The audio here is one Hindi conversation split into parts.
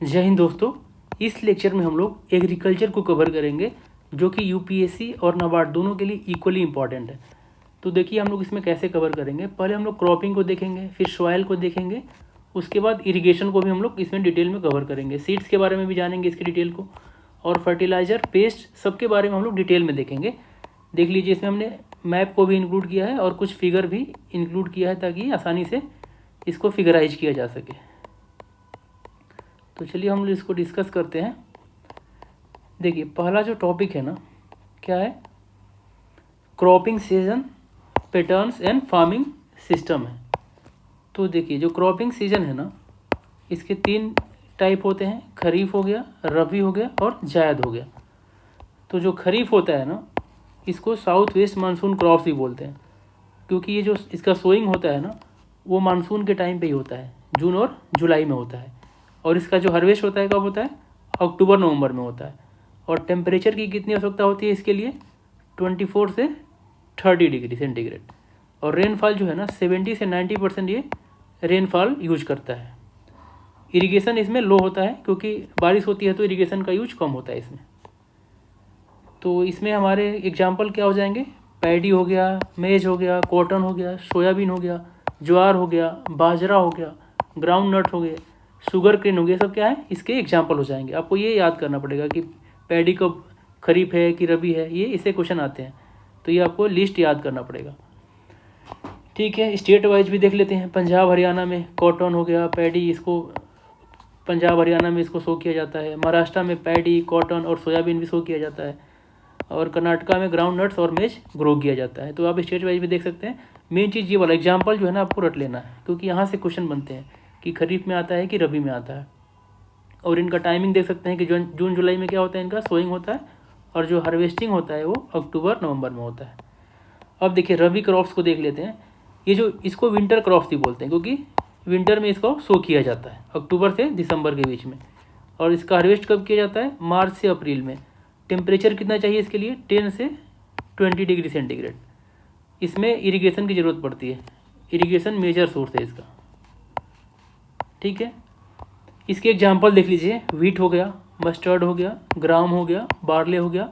जय हिंद दोस्तों। इस लेक्चर में हम लोग एग्रीकल्चर को कवर करेंगे जो कि यूपीएससी और नाबार्ड दोनों के लिए इक्वली इंपॉर्टेंट है। तो देखिए हम लोग इसमें कैसे कवर करेंगे। पहले हम लोग क्रॉपिंग को देखेंगे, फिर सॉइल को देखेंगे, उसके बाद इरिगेशन को भी हम लोग इसमें डिटेल में कवर करेंगे। सीड्स के बारे में भी जानेंगे इसकी डिटेल को, और फर्टिलाइज़र, पेस्ट, सबके बारे में हम लोग डिटेल में देखेंगे। देख लीजिए इसमें हमने मैप को भी इंक्लूड किया है और कुछ फिगर भी इंक्लूड किया है ताकि आसानी से इसको फिगराइज किया जा सके। तो चलिए हम लोग इसको डिस्कस करते हैं। देखिए पहला जो टॉपिक है ना, क्या है, cropping season patterns and farming system है। तो देखिए जो क्रॉपिंग सीजन है ना, इसके 3 टाइप होते हैं, खरीफ हो गया, रबी हो गया और जायद हो गया। तो जो खरीफ होता है ना, इसको साउथ वेस्ट मानसून क्रॉप्स भी बोलते हैं, क्योंकि ये जो इसका सोइंग होता है ना, वो मानसून के टाइम पे ही होता है, जून और जुलाई में होता है। और इसका जो हार्वेस्ट होता है कब होता है, अक्टूबर नवंबर में होता है। और टेम्परेचर की कितनी आवश्यकता होती है इसके लिए, 24 से 30 डिग्री सेंटीग्रेड। और रेनफॉल जो है ना 70 से 90% ये रेनफॉल यूज करता है। इरिगेशन इसमें लो होता है क्योंकि बारिश होती है तो इरिगेशन का यूज कम होता है इसमें। तो इसमें हमारे एग्जाम्पल क्या हो जाएंगे, पैडी हो गया, मेज हो गया, कॉटन हो गया, सोयाबीन हो गया, ज्वार हो गया, बाजरा हो गया, ग्राउंड नट हो गए, शुगर केन हो गया, सब क्या है इसके एग्जाम्पल हो जाएंगे। आपको ये याद करना पड़ेगा कि पैडी कब खरीफ है कि रबी है, ये इससे क्वेश्चन आते हैं, तो ये आपको लिस्ट याद करना पड़ेगा। ठीक है, स्टेट वाइज भी देख लेते हैं। पंजाब हरियाणा में कॉटन हो गया, पैडी, इसको पंजाब हरियाणा में इसको शो किया जाता है। महाराष्ट्र में पैडी, कॉटन और सोयाबीन भी शो किया जाता है। और कर्नाटका में ग्राउंड नट्स और मेज ग्रो किया जाता है। तो आप स्टेट वाइज भी देख सकते हैं। मेन चीज़ ये वाला एग्जाम्पल जो है ना आपको रट लेना है, क्योंकि यहाँ से क्वेश्चन बनते हैं कि खरीफ में आता है कि रबी में आता है। और इनका टाइमिंग देख सकते हैं कि जून जुलाई में क्या होता है, इनका सोइंग होता है, और जो हार्वेस्टिंग होता है वो अक्टूबर नवंबर में होता है। अब देखिए रबी क्रॉप्स को देख लेते हैं। ये जो इसको विंटर क्रॉप्स भी बोलते हैं, क्योंकि विंटर में इसको सो किया जाता है अक्टूबर से दिसंबर के बीच में। और इसका हार्वेस्ट कब किया जाता है, मार्च से अप्रैल में। टेम्परेचर कितना चाहिए इसके लिए, 10 से 20 डिग्री सेंटीग्रेड। इसमें इरिगेशन की ज़रूरत पड़ती है, इरिगेशन मेजर सोर्स है इसका। ठीक है, इसके एग्जांपल देख लीजिए। व्हीट हो गया, मस्टर्ड हो गया, ग्राम हो गया, बार्ले हो गया,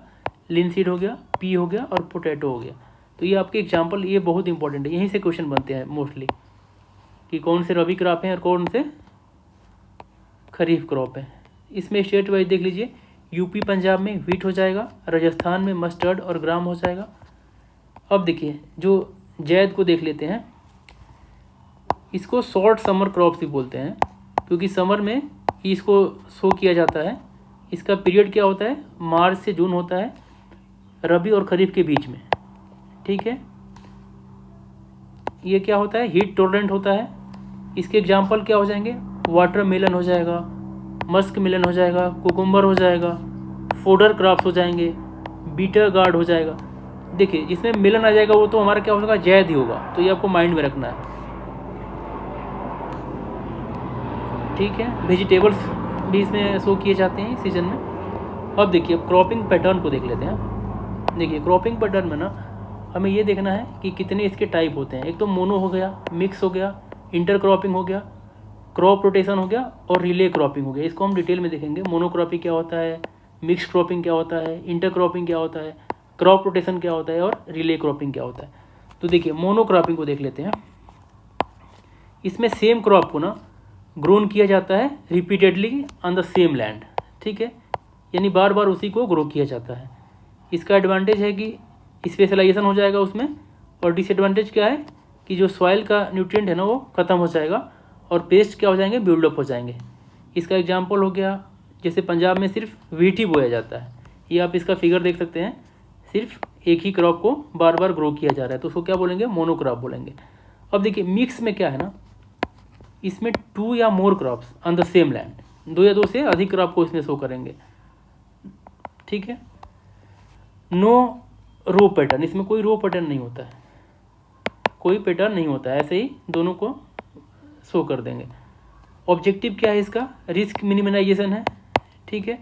लिनसीड हो गया, पी हो गया और पोटैटो हो गया। तो ये आपके एग्जांपल, ये बहुत इंपॉर्टेंट है, यहीं से क्वेश्चन बनते हैं मोस्टली कि कौन से रबी क्रॉप हैं और कौन से खरीफ क्रॉप हैं। इसमें स्टेट वाइज देख लीजिए। यूपी पंजाब में व्हीट हो जाएगा, राजस्थान में मस्टर्ड और ग्राम हो जाएगा। अब देखिए जो जैद को देख लेते हैं। इसको शॉर्ट समर क्रॉप्स भी बोलते हैं, क्योंकि समर में ही इसको शो किया जाता है। इसका पीरियड क्या होता है, मार्च से जून होता है, रबी और खरीफ के बीच में। ठीक है, ये क्या होता है, हीट टॉलरेंट होता है। इसके एग्जाम्पल क्या हो जाएंगे, वाटर मेलन हो जाएगा, मस्क मिलन हो जाएगा, कुकुम्बर हो जाएगा, फोडर क्रॉप्स हो जाएंगे, बीटर गार्ड हो जाएगा। देखिए जिसमें मिलन आ जाएगा वो तो हमारा क्या होगा, जैद ही होगा। तो ये आपको माइंड में रखना है। ठीक है, वेजिटेबल्स भी इसमें शो किए जाते हैं इस सीजन में। अब देखिए क्रॉपिंग पैटर्न को देख लेते हैं। देखिए क्रॉपिंग पैटर्न में ना हमें ये देखना है कि कितने इसके टाइप होते हैं। एक तो मोनो हो गया, मिक्स हो गया, इंटर क्रॉपिंग हो गया, क्रॉप रोटेशन हो गया और रिले क्रॉपिंग हो गया। इसको हम डिटेल में देखेंगे। मोनोक्रॉपिंग क्या होता है, मिक्स क्रॉपिंग क्या होता है, इंटर क्रॉपिंग क्या होता है, क्रॉप रोटेशन क्या होता है और रिले क्रॉपिंग क्या होता है। तो देखिए मोनोक्रॉपिंग को देख लेते हैं। इसमें सेम क्रॉप को ना ग्रोन किया जाता है repeatedly on the same land. ठीक है, यानी बार बार उसी को ग्रो किया जाता है। इसका एडवांटेज है कि स्पेशलाइजेशन हो जाएगा उसमें, और डिसएडवांटेज क्या है कि जो सॉइल का न्यूट्रिएंट है ना वो ख़त्म हो जाएगा और पेस्ट क्या हो जाएंगे, बिल्डअप हो जाएंगे। इसका एग्जांपल हो गया, जैसे पंजाब में सिर्फ व्हीट ही बोया जाता है। ये आप इसका फिगर देख सकते हैं, सिर्फ एक ही क्रॉप को बार बार ग्रो किया जा रहा है, तो उसको क्या बोलेंगे, मोनोक्रॉप बोलेंगे। अब देखिए मिक्स में क्या है ना, इसमें 2 या more crops on the same land, 2 या 2 से अधिक क्रॉप को इसमें शो करेंगे। ठीक है, नो रो पैटर्न, इसमें कोई रो पैटर्न नहीं होता है, कोई पैटर्न नहीं होता है, ऐसे ही दोनों को शो कर देंगे। ऑब्जेक्टिव क्या है इसका, रिस्क मिनिमाइजेशन है। ठीक है,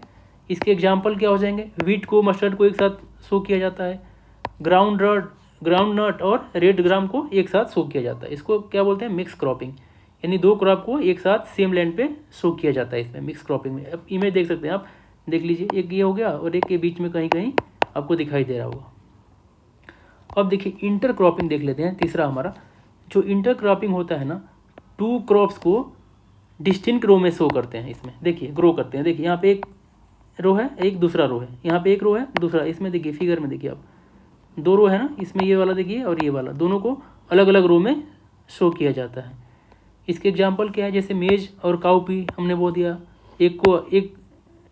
इसके एग्जांपल क्या हो जाएंगे, व्हीट को मस्टर्ड को एक साथ शो किया जाता है, ग्राउंड नट और रेड ग्राम को एक साथ शो किया जाता है। इसको क्या बोलते हैं, मिक्स क्रॉपिंग। यानी दो क्रॉप को एक साथ सेम लैंड पे शो किया जाता है इसमें मिक्स क्रॉपिंग में। अब इमेज देख सकते हैं आप, देख लीजिए, एक ये हो गया और एक के बीच में कहीं कहीं आपको दिखाई दे रहा होगा। अब देखिए इंटर क्रॉपिंग देख लेते हैं, तीसरा हमारा जो इंटर क्रॉपिंग होता है ना, टू क्रॉप्स को डिस्टिंक्ट रो में शो करते हैं इसमें। देखिए ग्रो करते हैं, देखिए यहाँ पे एक रो है, एक दूसरा रो है, यहाँ पे एक रो है दूसरा, इसमें देखिए फिगर में देखिए आप दो रो है ना, इसमें ये वाला देखिए और ये वाला, दोनों को अलग अलग रो में शो किया जाता है। इसके एग्जांपल क्या है, जैसे मेज और काउपी हमने बोल दिया, एक को एक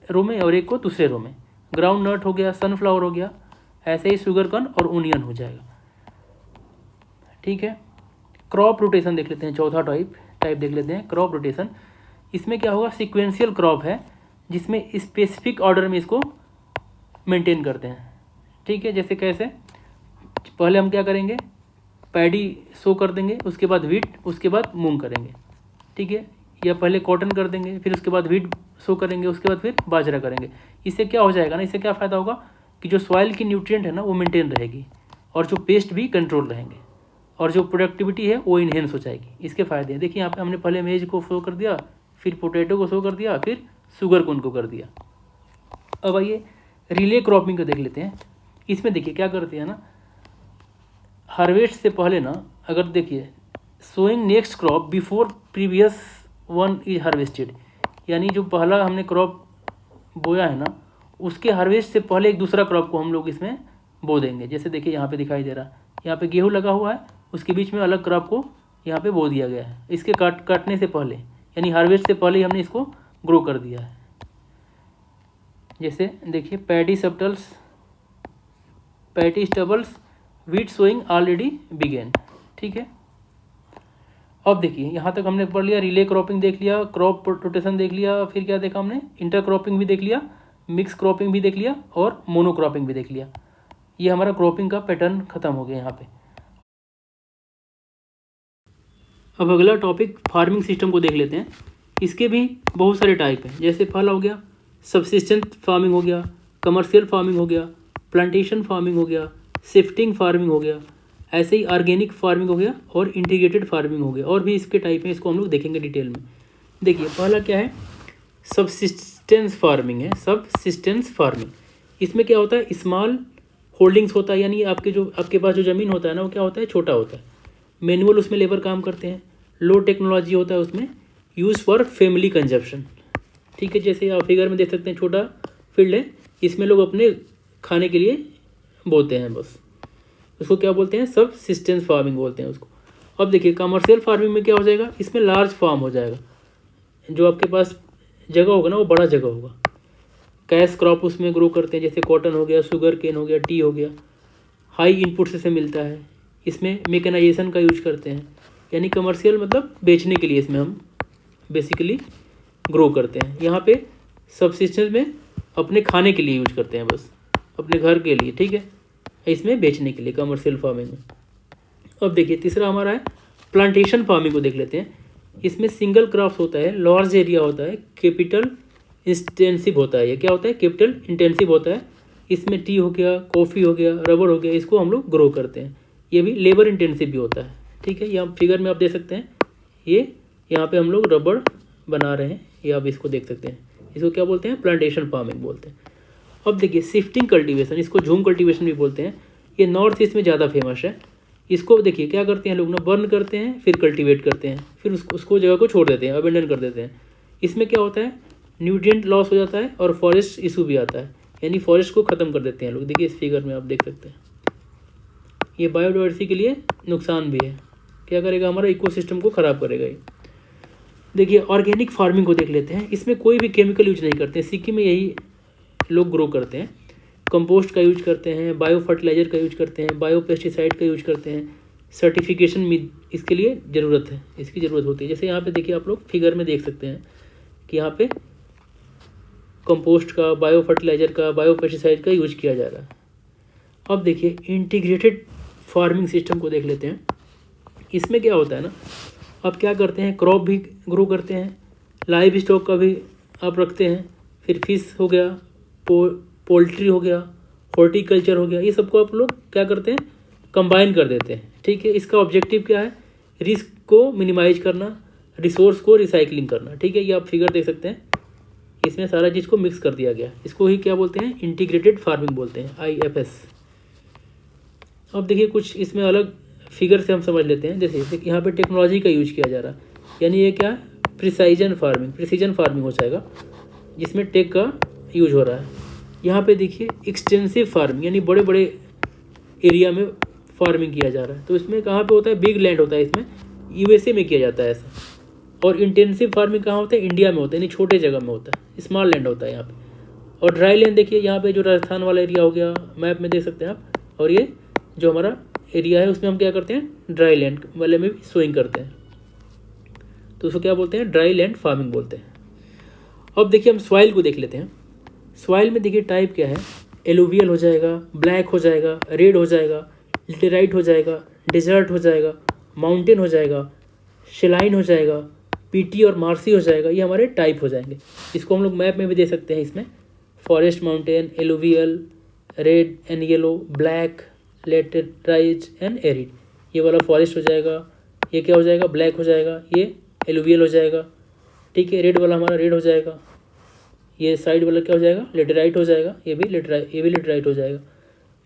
रो में और एक को दूसरे रो में। ग्राउंड नट हो गया, सनफ्लावर हो गया, ऐसे ही शुगर कन और ओनियन हो जाएगा। ठीक है, क्रॉप रोटेशन देख लेते हैं, चौथा टाइप देख लेते हैं क्रॉप रोटेशन। इसमें क्या होगा, सीक्वेंशियल क्रॉप है जिसमें स्पेसिफिक ऑर्डर में इसको मेंटेन करते हैं। ठीक है, जैसे कैसे, पहले हम क्या करेंगे, पैडी शो कर देंगे, उसके बाद व्हीट, उसके बाद मूंग करेंगे। ठीक है, या पहले कॉटन कर देंगे, फिर उसके बाद व्हीट शो करेंगे, उसके बाद फिर बाजरा करेंगे। इससे क्या हो जाएगा ना, इससे क्या फ़ायदा होगा कि जो सॉइल की न्यूट्रिएंट है ना वो मेंटेन रहेगी और जो पेस्ट भी कंट्रोल रहेंगे और जो प्रोडक्टिविटी है वो इन्हेंस हो जाएगी। इसके फ़ायदे हैं, देखिए यहाँ पे हमने पहले मेज को शो कर दिया, फिर पोटैटो को शो कर दिया, फिर शुगर कोन को कर दिया। अब आइए रिले क्रॉपिंग को देख लेते हैं। इसमें देखिए क्या करते हैं ना, हार्वेस्ट से पहले ना, अगर देखिए sowing next crop before previous one is harvested, यानी जो पहला हमने क्रॉप बोया है ना उसके हार्वेस्ट से पहले एक दूसरा क्रॉप को हम लोग इसमें बो देंगे। जैसे देखिए यहाँ पे दिखाई दे रहा है, यहाँ पे गेहूँ लगा हुआ है, उसके बीच में अलग क्रॉप को यहाँ पे बो दिया गया है इसके काटने से पहले, यानी हार्वेस्ट से पहले ही हमने इसको ग्रो कर दिया है। जैसे देखिए paddy stubbles wheat sowing already begin. ठीक है, अब देखिए यहाँ तक हमने पढ़ लिया, रिले क्रॉपिंग देख लिया, क्रॉप रोटेशन देख लिया, फिर क्या देखा हमने, इंटर क्रॉपिंग भी देख लिया, मिक्स क्रॉपिंग भी देख लिया और मोनो क्रॉपिंग भी देख लिया। ये हमारा क्रॉपिंग का पैटर्न खत्म हो गया यहाँ पे। अब अगला टॉपिक फार्मिंग सिस्टम को देख लेते हैं। इसके भी बहुत सारे टाइप हैं, जैसे फल हो गया, सबसिस्टेंस फार्मिंग हो गया, कमर्शियल फार्मिंग हो गया, प्लांटेशन फार्मिंग हो गया, शिफ्टिंग फार्मिंग हो गया, ऐसे ही ऑर्गेनिक फार्मिंग हो गया और इंटीग्रेटेड फार्मिंग हो गया। और भी इसके टाइप हैं, इसको हम लोग देखेंगे डिटेल में। देखिए पहला क्या है, सबसिस्टेंस फार्मिंग है। सबसिस्टेंस फार्मिंग, इसमें क्या होता है, स्मॉल होल्डिंग्स होता है, यानी आपके पास जो ज़मीन होता है ना वो क्या होता है, छोटा होता है। मैनुअल उसमें लेबर काम करते हैं, लो टेक्नोलॉजी होता है उसमें, यूज़ फॉर फैमिली कंजप्शन। ठीक है, जैसे आप फिगर में देख सकते हैं, छोटा फील्ड है, इसमें लोग अपने खाने के लिए बोते हैं बस, उसको क्या बोलते हैं, सबसिस्टेंस फार्मिंग बोलते हैं उसको। अब देखिए कमर्शियल फार्मिंग में क्या हो जाएगा, इसमें लार्ज फार्म हो जाएगा, जो आपके पास जगह होगा ना वो बड़ा जगह होगा। कैश क्रॉप उसमें ग्रो करते हैं, जैसे कॉटन हो गया, शुगर केन हो गया, टी हो गया, हाई इनपुट से मिलता है। इसमें मेकेनाइजेशन का यूज करते हैं, यानी कमर्शियल मतलब बेचने के लिए इसमें हम बेसिकली ग्रो करते हैं। यहाँ पे सबसिस्टेंस में अपने खाने के लिए यूज करते हैं बस, अपने घर के लिए। ठीक है, इसमें बेचने के लिए कमर्शियल फार्मिंग में। अब देखिए तीसरा हमारा है प्लांटेशन फार्मिंग को देख लेते हैं। इसमें सिंगल क्रॉप्स होता है, लार्ज एरिया होता है, कैपिटल इंटेंसिव होता है। ये क्या होता है, कैपिटल इंटेंसिव होता है। इसमें टी हो गया, कॉफ़ी हो गया, रबर हो गया, इसको हम लोग ग्रो करते हैं। ये भी लेबर इंटेंसिव भी होता है। ठीक है, यहाँ फिगर में आप देख सकते हैं, ये यहाँ पे हम लोग रबर बना रहे हैं, ये आप इसको देख सकते हैं। इसको क्या बोलते हैं, प्लांटेशन फार्मिंग बोलते हैं। अब देखिए शिफ्टिंग कल्टीवेशन, इसको झूम कल्टीवेशन भी बोलते हैं। ये नॉर्थ ईस्ट में ज़्यादा फेमस है। इसको देखिए क्या करते हैं लोग ना, बर्न करते हैं, फिर कल्टीवेट करते हैं, फिर उसको जगह को छोड़ देते हैं, अबेंडन कर देते हैं। इसमें क्या होता है, न्यूट्रिएंट लॉस हो जाता है और फॉरेस्ट इशू भी आता है, यानी फॉरेस्ट को ख़त्म कर देते हैं लोग। देखिए इस फिगर में आप देख सकते हैं, ये बायोडाइवर्सिटी के लिए नुकसान भी है। क्या करेगा, हमारा इकोसिस्टम को ख़राब करेगा ये। देखिए ऑर्गेनिक फार्मिंग को देख लेते हैं। इसमें कोई भी केमिकल यूज नहीं करते, सिक्किम में यही लोग ग्रो करते हैं। कंपोस्ट का यूज करते हैं, बायो फर्टिलाइज़र का यूज करते हैं, बायो पेस्टिसाइड का यूज करते हैं। सर्टिफिकेशन में इसके लिए ज़रूरत है, इसकी ज़रूरत होती है। जैसे यहाँ पे देखिए आप लोग फिगर में देख सकते हैं कि यहाँ पे कंपोस्ट का, बायो फर्टिलाइज़र का, बायो पेस्टिसाइड का यूज किया जा रहा है। अब देखिए इंटीग्रेटेड फार्मिंग सिस्टम को देख लेते हैं। इसमें क्या होता है ना, आप क्या करते हैं, क्रॉप भी ग्रो करते हैं, लाइव स्टॉक का भी आप रखते हैं, फिर फिश हो गया, पोल्ट्री हो गया, हॉर्टिकल्चर हो गया, ये सबको आप लोग क्या करते हैं, कंबाइन कर देते हैं। ठीक है, इसका ऑब्जेक्टिव क्या है, रिस्क को मिनिमाइज करना, रिसोर्स को रिसाइकलिंग करना, ठीक है। ये आप फिगर देख सकते हैं, इसमें सारा चीज़ को मिक्स कर दिया गया, इसको ही क्या बोलते हैं, इंटीग्रेटेड फार्मिंग बोलते हैं, IFS। अब देखिए कुछ इसमें अलग फिगर से हम समझ लेते हैं। जैसे यहाँ पे टेक्नोलॉजी का यूज किया जा रहा है, यानी ये क्या, प्रिसाइजन फार्मिंग हो जाएगा, जिसमें टेक का यूज हो रहा है। यहाँ पे देखिए एक्सटेंसिव फार्मिंग, यानी बड़े बड़े एरिया में फार्मिंग किया जा रहा है। तो इसमें कहाँ पे होता है, बिग लैंड होता है, इसमें USA में किया जाता है ऐसा। और इंटेंसिव फार्मिंग कहाँ होता है, इंडिया में होता है, यानी छोटे जगह में होता है, स्मॉल लैंड होता है यहाँ पे। और ड्राई लैंड देखिए यहाँ पे जो राजस्थान वाला एरिया हो गया, मैप में देख सकते हैं आप। और ये जो हमारा एरिया है उसमें हम क्या करते हैं, ड्राई लैंड वाले में भी सोइंग करते हैं, तो उसको क्या बोलते हैं, ड्राई लैंड फार्मिंग बोलते हैं। अब देखिए हम सॉइल को देख लेते हैं। सॉइल में देखिए टाइप क्या है, एलुवियल हो जाएगा, ब्लैक हो जाएगा, रेड हो जाएगा, लिटेराइट हो जाएगा, डेजर्ट हो जाएगा, माउंटेन हो जाएगा, शेलाइन हो जाएगा, पीटी और मार्सी हो जाएगा। ये हमारे टाइप हो जाएंगे। इसको हम लोग मैप में भी दे सकते हैं, इसमें forest, mountain, alluvial, red and yellow, black, laterite and arid. ये वाला फॉरेस्ट हो जाएगा, ये क्या हो जाएगा, ब्लैक हो जाएगा, ये एलुवियल हो जाएगा, ठीक है। रेड वाला हमारा रेड हो जाएगा, ये साइड वाला क्या हो जाएगा, लेटेराइट हो जाएगा, ये भी लेटेराइट हो जाएगा।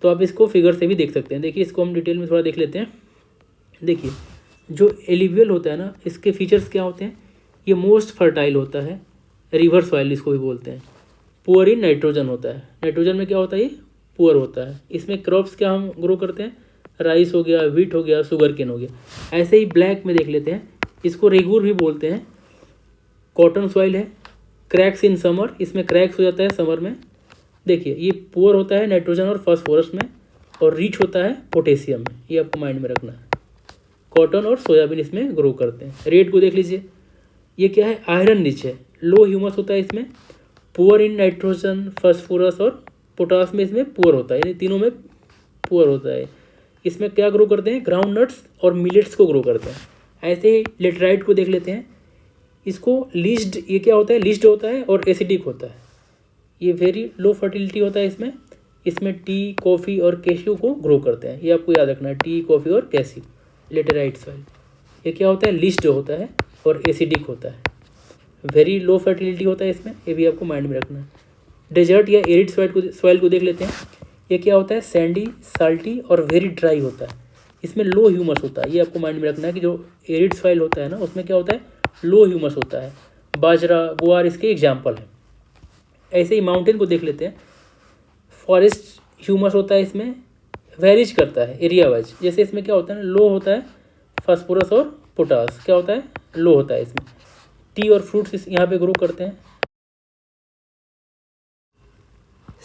तो आप इसको फिगर से भी देख सकते हैं। देखिए इसको हम डिटेल में थोड़ा देख लेते हैं। देखिए जो एलुवियल होता है ना, इसके फीचर्स क्या होते हैं, ये मोस्ट फर्टाइल होता है, रिवर सॉइल इसको भी बोलते हैं। पुअर इन नाइट्रोजन होता है, नाइट्रोजन में क्या होता है, ये पुअर होता है। इसमें क्रॉप्स क्या हम ग्रो करते हैं, राइस हो गया, व्हीट हो गया, शुगर केन हो गया। ऐसे ही ब्लैक में देख लेते हैं, इसको रेगूर भी बोलते हैं। कॉटन सॉइल है, क्रैक्स इन समर, इसमें क्रैक्स हो जाता है समर में। देखिए ये पुअर होता है नाइट्रोजन और फास्फोरस में, और रिच होता है पोटेशियम में, ये आपको माइंड में रखना है। कॉटन और सोयाबीन इसमें ग्रो करते हैं। रेड को देख लीजिए, ये क्या है, आयरन रिच है, लो ह्यूमस होता है इसमें, पुअर इन नाइट्रोजन, फास्फोरस और पोटास में इसमें पुअर होता है, यानी तीनों में पुअर होता है। इसमें क्या ग्रो करते हैं, ग्राउंड नट्स और मिलेट्स को ग्रो करते हैं। ऐसे ही लेटराइट को देख लेते हैं, इसको लीस्ड, ये क्या होता है, लीस्ड होता है और एसिडिक होता है, ये वेरी लो फर्टिलिटी होता है इसमें टी, कॉफ़ी और कैश्यू को ग्रो करते हैं। ये आपको याद रखना है, टी, कॉफ़ी और कैश्यू, लेटेराइट सॉइल। ये क्या होता है, लीस्ड होता है और एसिडिक होता है, वेरी लो फर्टिलिटी होता है इसमें, ये भी आपको माइंड में रखना है। डेजर्ट या एरिड सॉइल को देख लेते हैं। ये क्या होता है, सैंडी, साल्टी और वेरी ड्राई होता है, इसमें लो ह्यूमस होता है। ये आपको माइंड में रखना है कि जो एरिड सॉइल होता है ना, उसमें क्या होता है, लो ह्यूमस होता है। बाजरा, गुआर इसके एग्जाम्पल है। ऐसे ही माउंटेन को देख लेते हैं। फॉरेस्ट ह्यूमस होता है इसमें, वेरीज करता है एरिया वाइज। जैसे इसमें क्या होता है, लो होता है फास्फोरस और पोटास, क्या होता है, लो होता है इसमें। टी और फ्रूट्स यहाँ पे ग्रो करते हैं।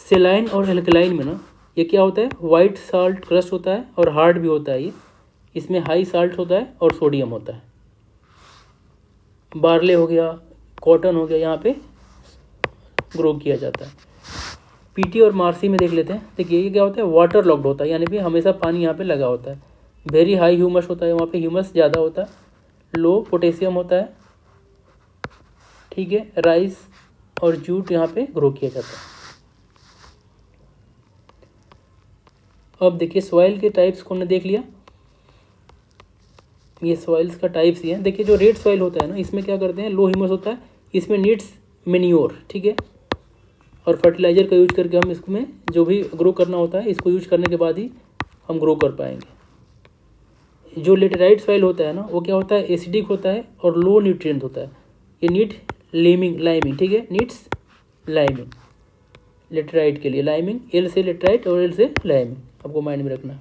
सेलाइन और एल्कलाइन में ना, ये क्या होता है, वाइट साल्ट क्रस्ट होता है और हार्ड भी होता है ये, इसमें हाई साल्ट होता है और सोडियम होता है। बार्ले हो गया, कॉटन हो गया, यहाँ पे ग्रो किया जाता है। पीटी और मार्सी में देख लेते हैं। देखिए ये क्या होता है, वाटर लॉक्ड होता है, यानी कि हमेशा पानी यहाँ पे लगा होता है। वेरी हाई ह्यूमस होता है, वहाँ पे ह्यूमस ज़्यादा होता है। लो पोटेशियम होता है, ठीक है। राइस और जूट यहाँ पे ग्रो किया जाता है। अब देखिए सॉइल के टाइप्स को हमने देख लिया, ये सॉइल्स का टाइप्स ही है। देखिए जो रेड सॉइल होता है ना, इसमें क्या करते हैं, लो ह्यूमस होता है, इसमें नीड्स मेन्योर, ठीक है, और फर्टिलाइज़र का यूज करके हम इसमें जो भी ग्रो करना होता है, इसको यूज करने के बाद ही हम ग्रो कर पाएंगे। जो लेटेराइट सॉइल होता है ना, वो क्या होता है, एसिडिक होता है और लो न्यूट्रिएंट होता है। ये नीड लाइमिंग, ठीक है, नीड्स लाइमिंग। लेटेराइट के लिए लाइमिंग, एल से लेटेराइट और एल से लाइमिंग, आपको माइंड में रखना।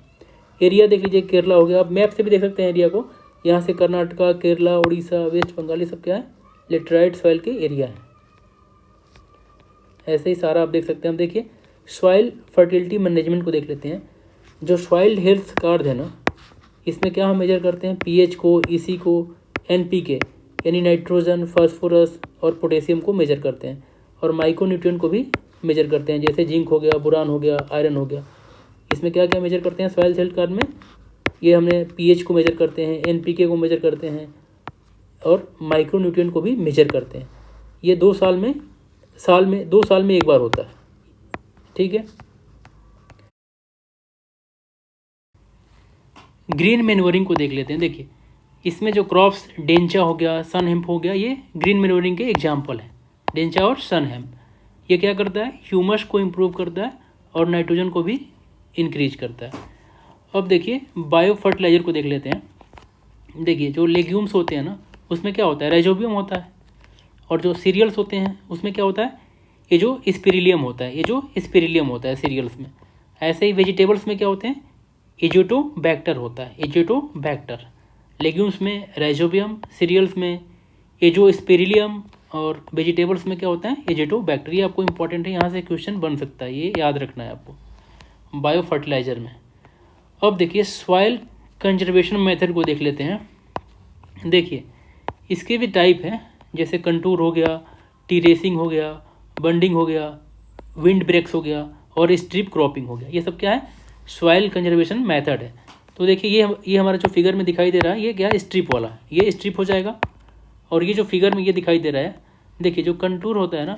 एरिया देख लीजिए, केरला हो गया, आप मैप से भी देख सकते हैं एरिया को। यहाँ से कर्नाटका, केरला, उड़ीसा, वेस्ट बंगाल, ये सब क्या है, लेटेराइट सॉइल के एरिया है। ऐसे ही सारा आप देख सकते हैं। हम देखिए सॉइल फर्टिलिटी मैनेजमेंट को देख लेते हैं। जो सॉइल हेल्थ कार्ड है ना, इसमें क्या हम मेजर करते हैं, पीएच को, ईसी को, एनपीके यानी नाइट्रोजन, फास्फोरस और पोटेशियम को मेजर करते हैं, और माइक्रोन्यूट्रिएंट को भी मेजर करते हैं, जैसे जिंक हो गया, बोरान हो गया, आयरन हो गया। इसमें क्या क्या मेजर करते हैं सॉइल हेल्थ कार्ड में, ये हमने पीएच को मेजर करते हैं, एनपीके को मेजर करते हैं, और माइक्रोन्यूट्रिएंट को भी मेजर करते हैं। ये 2 साल में 2 साल में एक बार होता है, ठीक है। ग्रीन मैन्योरिंग को देख लेते हैं। देखिए इसमें जो क्रॉप्स डेंचा हो गया, सन हेम्प हो गया, ये ग्रीन मैन्योरिंग के एग्जाम्पल है। डेंचा और सन हेम्प ये क्या करता है, ह्यूमस को इम्प्रूव करता है और नाइट्रोजन को भी इंक्रीज करता है। अब देखिए बायो फर्टिलाइजर को देख लेते हैं। देखिए जो लेग्यूम्स होते हैं ना, उसमें क्या होता है, राइजोबियम होता है, और जो सीरियल्स होते हैं उसमें क्या होता है, ये जो स्पिरिलियम होता है, ये जो स्पिरिलियम होता है सीरियल्स में। ऐसे ही वेजिटेबल्स में क्या होते हैं, एजोटोबैक्टर होता है, एजोटोबैक्टर। लेग्यूम्स में राइजोबियम, सीरियल्स में एजोस्पिरिलियम, और वेजिटेबल्स में क्या होता है, एजोटोबैक्टर। ये आपको इंपॉर्टेंट है, यहाँ से क्वेश्चन बन सकता है, ये याद रखना है आपको बायो फर्टिलाइजर में। अब देखिए सॉइल कंजर्वेशन मेथड को देख लेते हैं। देखिए इसके भी टाइप हैं, जैसे कंटूर हो गया, टीरेसिंग हो गया, बंडिंग हो गया, विंड ब्रेक्स हो गया और स्ट्रिप क्रॉपिंग हो गया। ये सब क्या है, सॉइल कंजर्वेशन मेथड है। तो देखिए ये हमारा जो फिगर में दिखाई दे रहा है, ये क्या है, स्ट्रिप वाला, ये स्ट्रिप हो जाएगा। और ये जो फिगर में ये दिखाई दे रहा है, देखिए जो कंटूर होता है ना,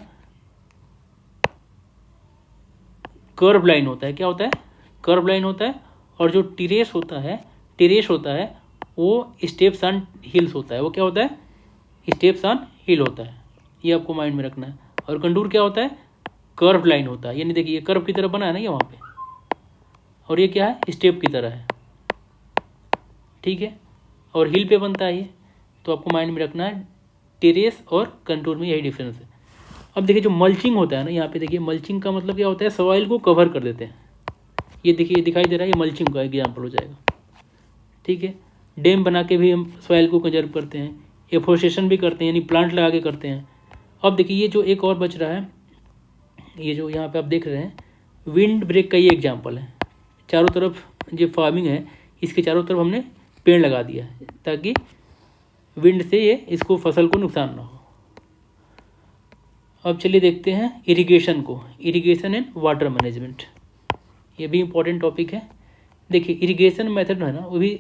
कर्व लाइन होता है, क्या होता है, कर्व लाइन होता है। और जो टेरेस होता है वो स्टेप्स ऑन हिल्स होता है, वो क्या होता है, स्टेप्स ऑन हिल होता है। ये आपको माइंड में रखना है। और कंटूर क्या होता है, कर्व लाइन होता है, यानी देखिए ये कर्व की तरह बना है ना ये वहाँ पे, और ये क्या है, स्टेप की तरह है, ठीक है। और हिल पे बनता है ये, तो आपको माइंड में रखना है टेरेस और कंटूर में यही डिफरेंस है। अब देखिए जो मल्चिंग होता है ना, यहाँ पे देखिए मल्चिंग का मतलब क्या होता है, सॉइल को कवर कर देते हैं। ये देखिए दिखाई दे रहा है, ये मल्चिंग का एग्जाम्पल हो जाएगा, ठीक है। डैम बना के भी हम सॉइल को कंजर्व करते हैं, एफोरेस्टेशन भी करते हैं, यानी प्लांट लगा के करते हैं। अब देखिए ये जो एक और बच रहा है, ये जो यहाँ पे आप देख रहे हैं, विंड ब्रेक का ये एग्जाम्पल है। चारों तरफ जो फार्मिंग है, इसके चारों तरफ हमने पेड़ लगा दिया है ताकि विंड से ये इसको फसल को नुकसान ना हो। अब चलिए देखते हैं इरिगेशन को, इरिगेशन एंड वाटर मैनेजमेंट, ये भी इम्पोर्टेंट टॉपिक है। देखिए इरिगेशन मेथड है ना, वो भी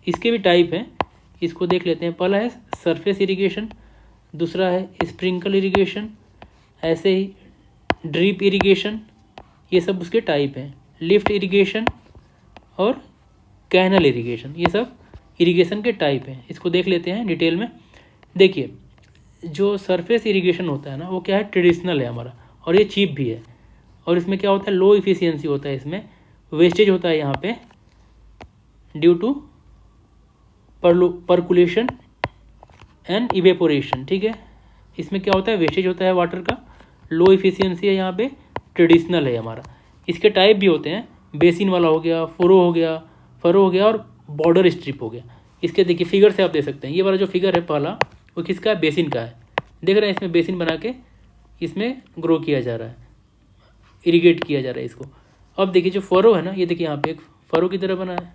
इसके भी टाइप हैं, इसको देख लेते हैं। पहला है सरफेस इरिगेशन, दूसरा है स्प्रिंकल इरिगेशन, ऐसे ही ड्रिप इरिगेशन, ये सब उसके टाइप हैं। लिफ्ट इरिगेशन और कैनल इरिगेशन, ये सब इरिगेशन के टाइप हैं। इसको देख लेते हैं डिटेल में। देखिए जो सरफेस इरिगेशन होता है ना, वो क्या है, ट्रेडिशनल है हमारा, और ये चीप भी है। और इसमें क्या होता है, लो इफिशियंसी होता है, इसमें वेस्टेज होता है यहाँ पे due to percolation and evaporation, ठीक है। इसमें क्या होता है, वेस्टेज होता है वाटर का, लो इफिशियंसी है यहाँ पे, ट्रेडिशनल है हमारा। इसके टाइप भी होते हैं, बेसिन वाला हो गया, फरो हो गया और बॉर्डर स्ट्रिप हो गया। इसके देखिए फिगर से आप देख सकते हैं, ये वाला जो फिगर है पहला, वो किसका है, बेसिन का है। देख रहे हैं, इसमें बेसिन बना के इसमें ग्रो किया जा रहा है, इरिगेट किया जा रहा है इसको। अब देखिए जो फरो है ना, ये देखिए यहाँ पे एक फरो की तरह बना है,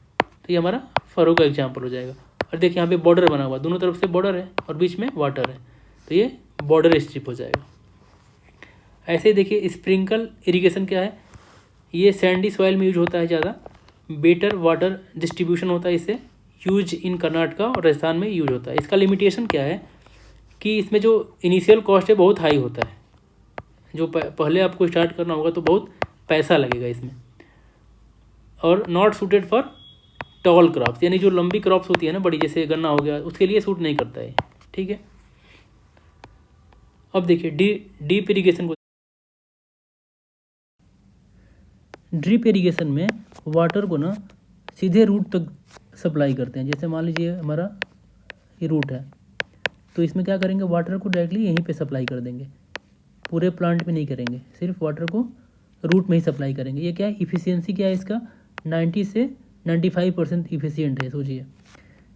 तो ये हमारा फरो का एग्जाम्पल हो जाएगा। और देखिए यहाँ पे बॉर्डर बना हुआ, दोनों तरफ से बॉर्डर है और बीच में वाटर है, तो ये बॉर्डर स्ट्रिप हो जाएगा। ऐसे ही देखिए स्प्रिंकल इरिगेशन क्या है, ये सैंडी सॉइल में यूज होता है ज़्यादा, बेटर वाटर डिस्ट्रीब्यूशन होता है इससे, यूज इन कर्नाटका और राजस्थान में यूज होता है। इसका लिमिटेशन क्या है कि इसमें जो इनिशियल कॉस्ट है बहुत हाई होता है, जो पहले आपको स्टार्ट करना होगा तो बहुत पैसा लगेगा इसमें। और not suited for tall crops, यानी जो लंबी क्रॉप्स होती है ना बड़ी, जैसे गन्ना हो गया, उसके लिए सूट नहीं करता है, ठीक है। अब देखिए डीप इरिगेशन को, ड्रिप इरिगेशन में वाटर को ना सीधे रूट तक सप्लाई करते हैं। जैसे मान लीजिए हमारा ये रूट है, तो इसमें क्या करेंगे, वाटर को डायरेक्टली यहीं पे सप्लाई कर देंगे, पूरे प्लांट में नहीं करेंगे, सिर्फ वाटर को रूट में ही सप्लाई करेंगे। ये क्या है, इफ़िशियंसी क्या है इसका, 90 से 95% इफ़िशियंट है। सोचिए,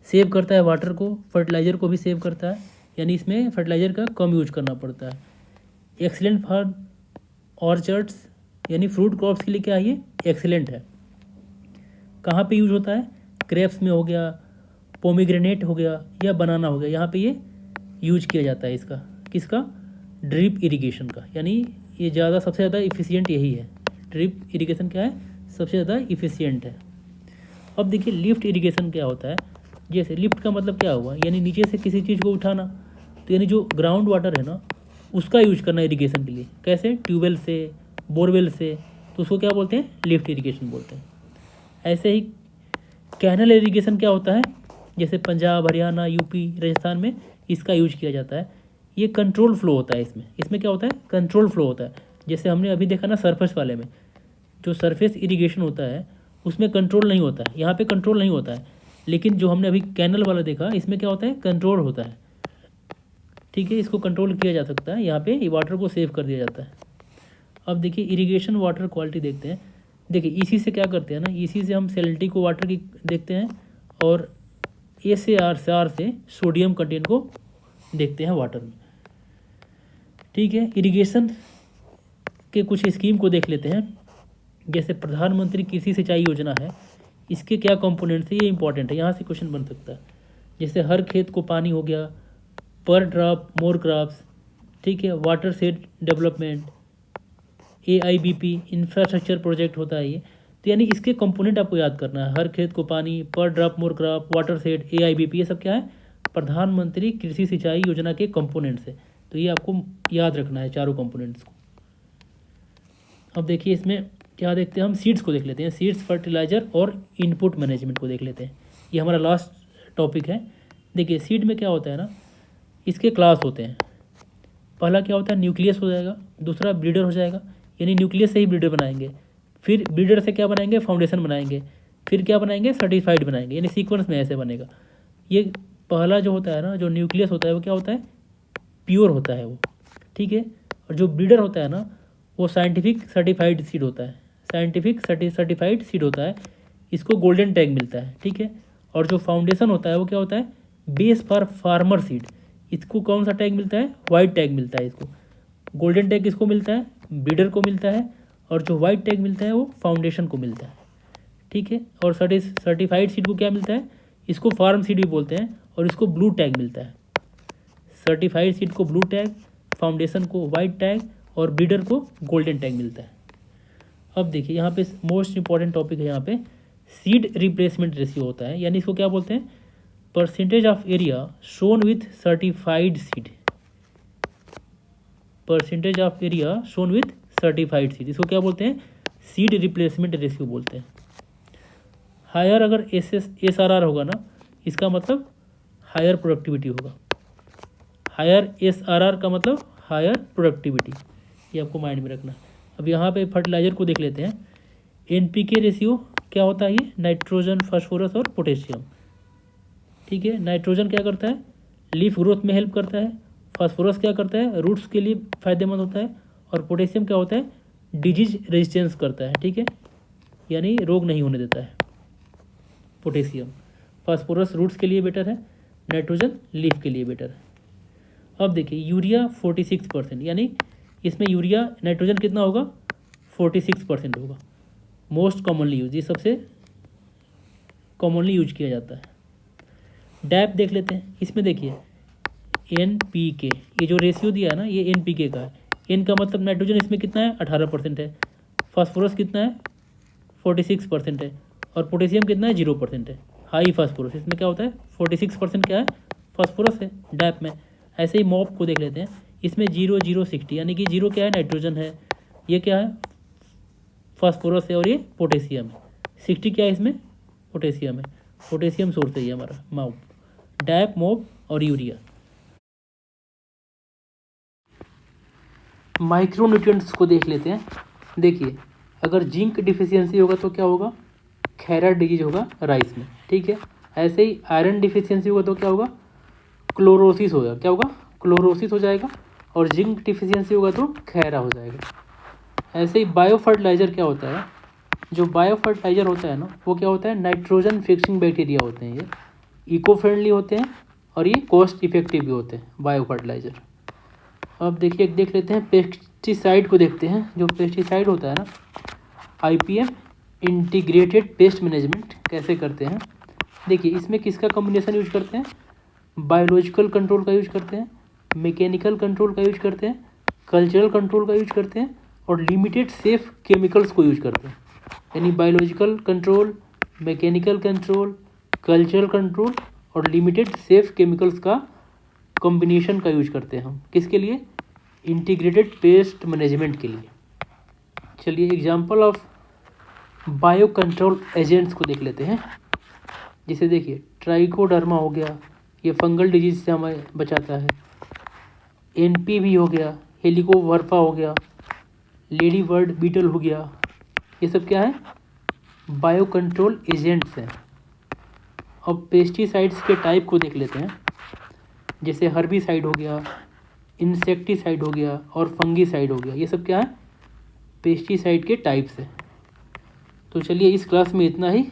सेव करता है वाटर को, फर्टिलाइज़र को भी सेव करता है, यानी इसमें फर्टिलाइज़र का कम यूज करना पड़ता है। एक्सीलेंट फॉर ऑर्चर्ड्स, यानी फ्रूट क्रॉप्स के लिए क्या है, ये एक्सीलेंट है। कहाँ पे यूज होता है, क्रेप्स में हो गया, पोमीग्रेनेट हो गया या बनाना हो गया, यहाँ पे ये यूज किया जाता है इसका, किसका, ड्रिप इरिगेशन का। यानी ये ज़्यादा सबसे ज़्यादा इफ़िशियंट यही है, ड्रिप इरिगेशन क्या है, सबसे ज़्यादा इफ़िशियंट है। अब देखिए लिफ्ट इरिगेशन क्या होता है। जैसे लिफ्ट का मतलब क्या हुआ, यानी नीचे से किसी चीज़ को उठाना, तो यानी जो ग्राउंड वाटर है ना उसका यूज करना इरिगेशन के लिए। कैसे, ट्यूबवेल से, बोरवेल से, तो उसको क्या बोलते हैं, लिफ्ट इरिगेशन बोलते हैं। ऐसे ही कैनल इरिगेशन क्या होता है, जैसे पंजाब, हरियाणा, यूपी, राजस्थान में इसका यूज किया जाता है। ये कंट्रोल फ्लो होता है, इसमें क्या होता है, कंट्रोल फ्लो होता है। जैसे हमने अभी देखा ना सरफेस वाले में, जो सरफेस इरिगेशन होता है उसमें कंट्रोल नहीं होता है, यहाँ पे कंट्रोल नहीं होता है। लेकिन जो हमने अभी कैनल वाला देखा, इसमें क्या होता है, कंट्रोल होता है। ठीक है, इसको कंट्रोल किया जा सकता है, यहाँ पे वाटर को सेव कर दिया जाता है। अब देखिए इरिगेशन वाटर क्वालिटी देखते हैं। देखिए इसी से क्या करते हैं ना, इसी से हम सैलिनिटी को वाटर की देखते हैं, और AR से सोडियम कंटेंट को देखते हैं वाटर में। ठीक है, इरिगेशन के कुछ स्कीम को देख लेते हैं। जैसे प्रधानमंत्री कृषि सिंचाई योजना है, इसके क्या कंपोनेंट्स है, ये इंपॉर्टेंट है, यहाँ से क्वेश्चन बन सकता है। जैसे हर खेत को पानी हो गया, पर ड्रॉप मोर क्रॉप्स, ठीक है, water set development, AIBP infrastructure project होता है ये। तो यानी इसके कंपोनेंट आपको याद करना है, हर खेत को पानी, पर drop more crop, water set, AIBP, ये सब क्या है, प्रधानमंत्री कृषि सिंचाई योजना के कंपोनेंट्स है। तो ये आपको याद रखना है चारों कंपोनेंट्स को। अब देखिए इसमें क्या देखते हैं, हम सीड्स को देख लेते हैं, सीड्स, फर्टिलाइजर और इनपुट मैनेजमेंट को देख लेते हैं। ये हमारा लास्ट टॉपिक है। देखिए सीड में क्या होता है ना, इसके क्लास होते हैं। पहला क्या होता है, न्यूक्लियस हो जाएगा, दूसरा ब्रीडर हो जाएगा, यानी न्यूक्लियस से ही ब्रीडर बनाएंगे, फिर ब्रीडर से क्या बनाएंगे, फाउंडेशन बनाएंगे, फिर क्या बनाएंगे, सर्टिफाइड बनाएंगे, यानी सीक्वेंस में ऐसे बनेगा। ये पहला जो होता है ना, जो न्यूक्लियस होता है वो क्या होता है, प्योर होता है वो। ठीक है, और जो ब्रीडर होता है ना, वो साइंटिफिक सर्टिफाइड सीड होता है, साइंटिफिक सर्टिफाइड सीड होता है, इसको गोल्डन टैग मिलता है। ठीक है, और जो फाउंडेशन होता है वो क्या होता है, बेस फॉर फार्मर सीड, इसको कौन सा टैग मिलता है, वाइट टैग मिलता है। इसको गोल्डन टैग किसको मिलता है, ब्रीडर को मिलता है, और जो वाइट टैग मिलता है वो फाउंडेशन को मिलता है। ठीक है, और सर्टिफाइड सीड को क्या मिलता है, इसको फार्म सीड भी बोलते हैं, और इसको ब्लू टैग मिलता है। सर्टिफाइड सीड को ब्लू टैग, फाउंडेशन को वाइट टैग, और ब्रीडर को गोल्डन टैग मिलता है। अब देखिए यहाँ पे मोस्ट इंपॉर्टेंट टॉपिक है, यहाँ पे सीड रिप्लेसमेंट रेशियो होता है, यानी इसको क्या बोलते हैं, percentage of area shown with certified seed, percentage of area shown with certified seed, इसको क्या बोलते हैं, सीड रिप्लेसमेंट रेशियो बोलते हैं। हायर अगर SRR होगा ना, इसका मतलब हायर प्रोडक्टिविटी होगा। हायर SRR का मतलब हायर प्रोडक्टिविटी, ये आपको माइंड में रखना। अब यहाँ पे फर्टिलाइजर को देख लेते हैं। NPK रेशियो क्या होता है, ये नाइट्रोजन, फास्फोरस और पोटेशियम। ठीक है, नाइट्रोजन क्या करता है, लीफ ग्रोथ में हेल्प करता है, फास्फोरस क्या करता है, रूट्स के लिए फायदेमंद होता है, और पोटेशियम क्या होता है, डिजीज रेजिस्टेंस करता है। ठीक है, यानी रोग नहीं होने देता है पोटेशियम। फास्फोरस रूट्स के लिए बेटर है, नाइट्रोजन लीफ के लिए बेटर है। अब देखिए यूरिया 46%, यानी इसमें यूरिया नाइट्रोजन कितना होगा, 46% होगा। मोस्ट कॉमनली यूज, ये सबसे कॉमनली यूज किया जाता है। डैप देख लेते हैं, इसमें देखिए NPK, ये जो रेशियो दिया है ना, ये NPK का है। N का मतलब नाइट्रोजन इसमें कितना है, 18% है, फास्फोरस कितना है, 46% है, और पोटेशियम कितना है, 0% है। हाई फास्फोरस, इसमें क्या होता है, 46% क्या है, फास्फोरस है डैप में। ऐसे ही मॉप को देख लेते हैं, इसमें 0 0 60, यानी कि 0 क्या है, नाइट्रोजन है, ये क्या है, फास्फोरस है, और ये पोटेशियम है। 60 क्या है, इसमें पोटेशियम है, पोटेशियम सोर्स है ये हमारा मॉप, डैप, मॉप और यूरिया। माइक्रोन्यूट्रिएंट्स को देख लेते हैं। देखिए अगर जिंक डिफिशियंसी होगा तो क्या होगा, खैरा डिजीज होगा राइस में। ठीक है, ऐसे ही आयरन डिफिशियंसी होगा तो क्या होगा, क्लोरोसिस होगा, क्या होगा, क्लोरोसिस हो जाएगा, और जिंक डिफिशियंसी होगा तो खैरा हो जाएगा। ऐसे ही बायो फर्टिलाइजर क्या होता है, जो बायो फर्टिलाइजर होता है ना, वो क्या होता है, नाइट्रोजन फिक्सिंग बैक्टीरिया होते हैं, ये इको फ्रेंडली होते हैं, और ये कॉस्ट इफेक्टिव भी होते हैं बायो फर्टिलाइजर। अब देखिए देख लेते हैं पेस्टिसाइड को देखते हैं। जो पेस्टिसाइड होता है ना, IPM इंटीग्रेटेड पेस्ट मैनेजमेंट कैसे करते हैं। देखिए इसमें किसका कॉम्बिनेशन यूज करते हैं, बायोलॉजिकल कंट्रोल का यूज करते हैं, मैकेनिकल कंट्रोल का यूज करते हैं, कल्चरल कंट्रोल का यूज करते हैं, और लिमिटेड सेफ केमिकल्स को यूज करते हैं। यानी biological control, mechanical control, cultural control और लिमिटेड सेफ केमिकल्स का कॉम्बिनेशन का यूज करते हैं हम, किसके लिए, इंटीग्रेटेड पेस्ट मैनेजमेंट के लिए। चलिए example of bio control agents को देख लेते हैं। जैसे देखिए ट्राइकोडर्मा हो गया, ये फंगल डिजीज से हमें बचाता है। एनपीवी हो गया, हेलिकोवर्पा हो गया, लेडी बर्ड बीटल हो गया, ये सब क्या है, बायो कंट्रोल एजेंट्स हैं। अब पेस्टिसाइड्स के टाइप को देख लेते हैं। जैसे हर्बिसाइड हो गया, इंसेक्टिसाइड हो गया और फंगीसाइड हो गया, ये सब क्या है, पेस्टिसाइड के टाइप्स हैं। तो चलिए इस क्लास में इतना ही।